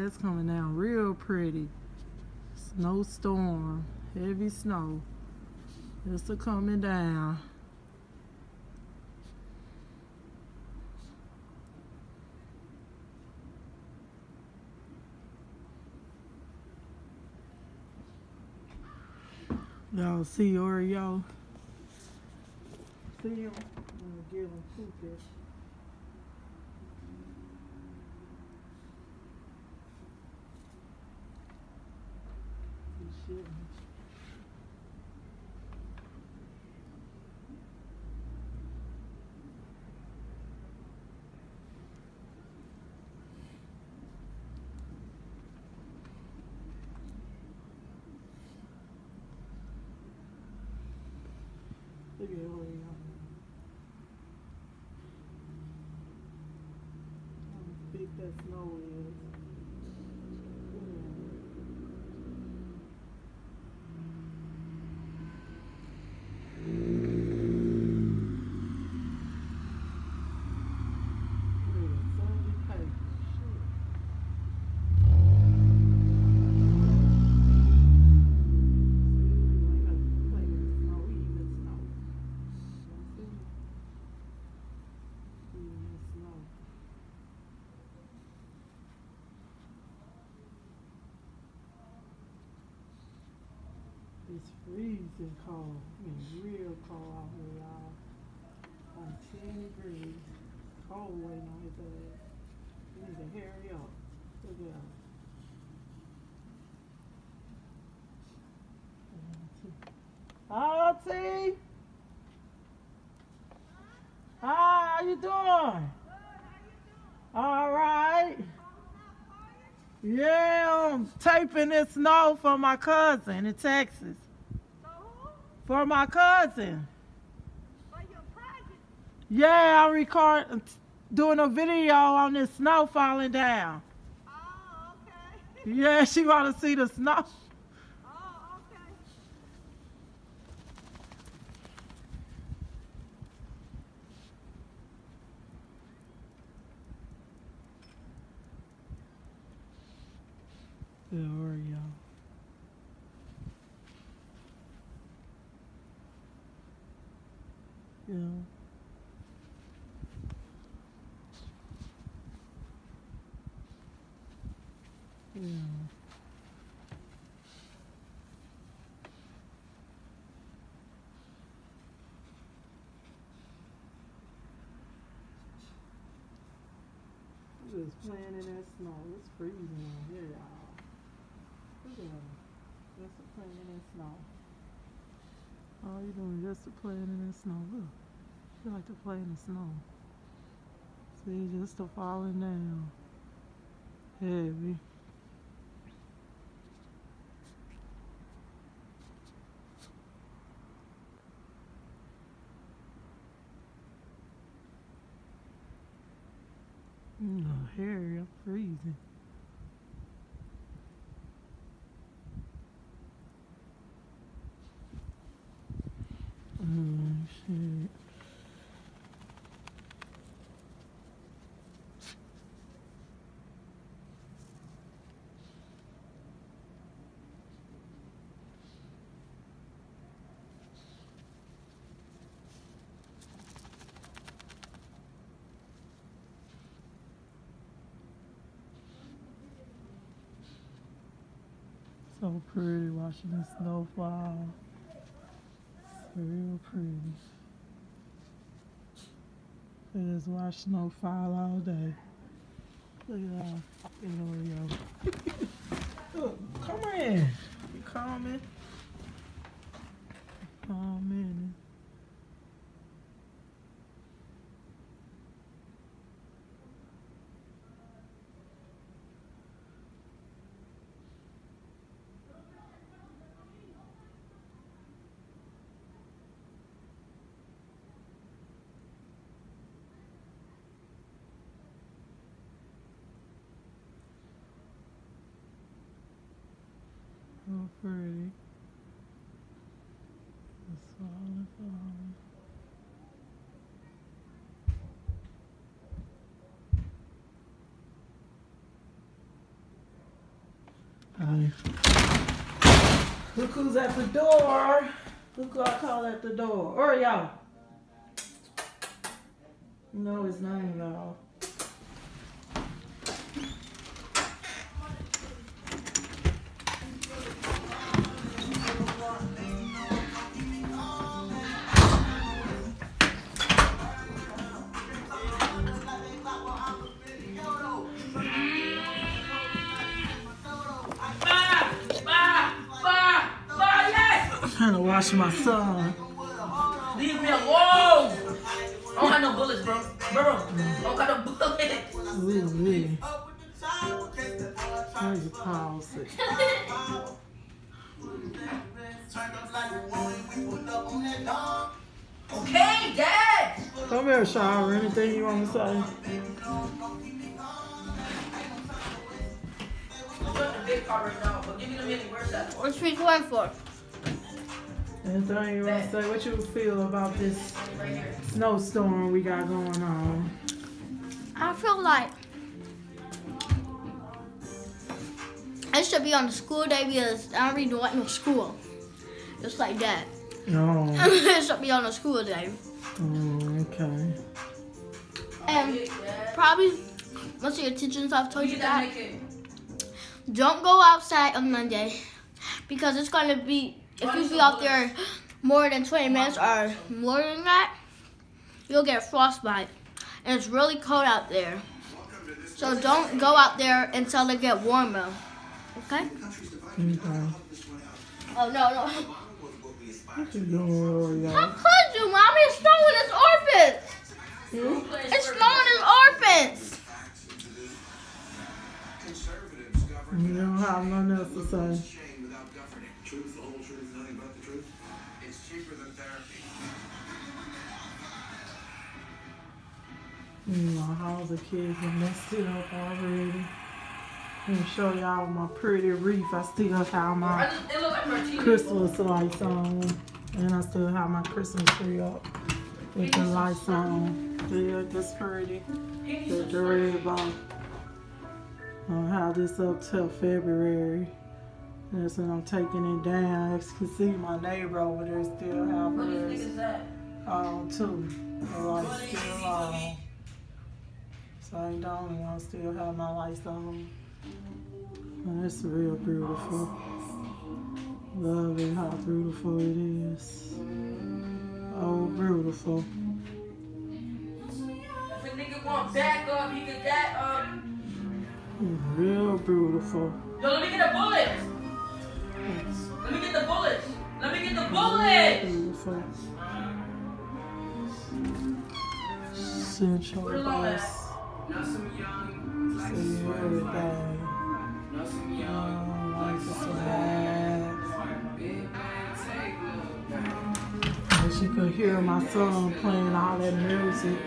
it's coming down real pretty. Snowstorm, heavy snow. It's a coming down. Y'all see Oreo? See him? I'm gonna give him cookies. He's shitting. Look at Oreo. How big that snow is. It's freezing cold. It's real cold out here, y'all. Like 10 degrees. Cold waiting on his ass. You need to hurry up. Look at him. Auntie! Hi, how you doing? All right. Yeah, I'm taping this snow for my cousin in Texas. For my cousin. For your project? Yeah, I'm doing a video on this snow falling down. Oh, okay. Yeah, she want to see the snow. Oh, okay. Yeah, Oreo. Yeah. Yeah. Just playing in that snow. It's freezing out here, y'all. Look at them. Just playing in that snow. All you doing is just playing in that snow. Look. You like to play in the snow. See, just a falling down. Heavy. Harry, I'm freezing. Shit. So pretty watching the snow fall. It's real pretty. I just watch snow fall all day. Look at that. Oreo. Look, come in. You coming? Coming. So pretty. It's falling, falling. Okay. Look who's at the door. Look who I call at the door. Oreo. You know his name, y'all. Trying to watch my son. Leave me alone! I don't have no bullets, bro. Bro, I don't got no bullets. Ooh, really? Where's your policy? Okay, Dad! Come here, Shower. Anything you want to say? I'm doing the big car right now, but give me the mini. Where's that? What's 324? Anything you want to say? What you feel about this Right here. snowstorm we got going on? I feel like I should be on the school day because I don't really want no school. Just like that. No. I should be on the school day. Oh, okay. And probably most of your teachers have told you Get that that. naked. Don't go outside on Monday because it's going to be, if you be out there more than 20 minutes or more than that, you'll get frostbite. And it's really cold out there. So don't go out there until it get warmer. Okay? Okay. Oh, no. What you doing, Oreo? How could you, Mommy? It's snowing in his orbits. It's snowing in his orbits. You don't have nothing else to say. Truth, the whole truth, nothing but the truth. It's cheaper than therapy. My house of kids are messed it up already. Let me show y'all my pretty wreath. I still have my It look like Martinez. Christmas lights on. And I still have my Christmas tree up with the lights on. Yeah, that's pretty. The red box. I'll have this up till February. That's when I'm taking it down. As you can see, my neighbor over there still have What do you think hers is that? on too. The lights still on. So I ain't the only one still have my lights on. And it's real beautiful. Love it, how beautiful it is. Oh, beautiful. If a nigga want back up, he get that up. It's real beautiful. Yo, let me get the bullets. Let me get the bullets. Let me get the bullets. Beautiful. Central Put it on bus. that. See everything. Lights are so bad. As you could hear my son playing all that music.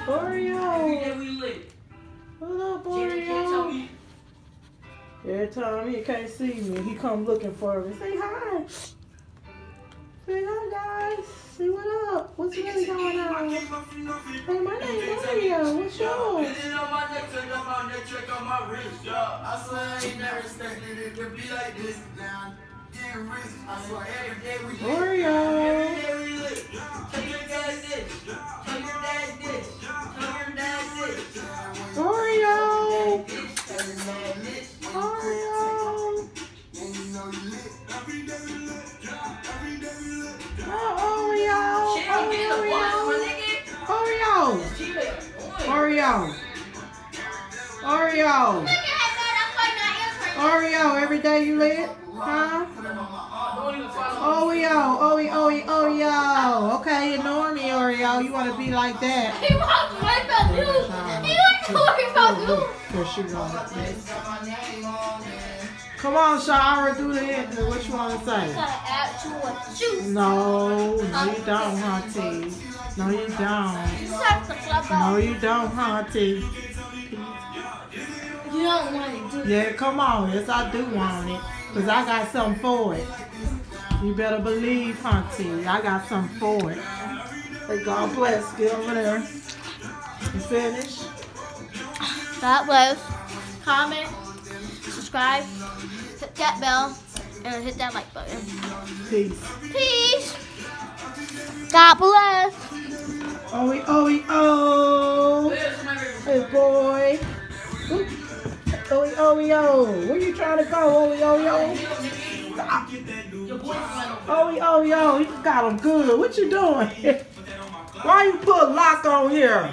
Oreo! Every day we lit. What up, Jerry can't tell Oreo? me. Every time he can't see me, he come looking for me. Say hi. Say hi, guys. Say what up. What's really going on? Hey, my name's Oreo. What's yours? Put it on my neck, check on my neck, check on my wrist, yo. I swear I ain't never expected it to be like this. Down, getting rich. I swear every day we lit. Oreo. Every day we lit. Tell your dad this. Tell your dad this. Tell your dad this. Oreo. Tell your dad this. Oreo. And you know you lit. Every day we lit. Every day we lit. Oh, Oreo. Shit, I'm getting the bullets, my nigga. Oreo. Oreo. Oreo. Oreo. Every day you lit? Huh? Oreo. Okay, ignore me, Oreo. You want to be like that? He wants to worry about you. He wants to worry about you. Yes, you want. Come on, Shara, do the intro. What you want to say? Gotta add to what you. No, you don't, Hunty. No, you don't. You have to clap No, you don't, huh, T? You don't want to do Yeah, come on. Yes, I do want it. Because I got something for it. You better believe, huh, T? I got something for it. Hey, God bless. Get over there. You finished? God bless. Comment, subscribe, hit that bell, and hit that like button. Peace. Peace. God bless. Oh. Hey, boy. Oh. Where you trying to go? Oh. Oh, you got him good. What you doing? Why you put lock on here?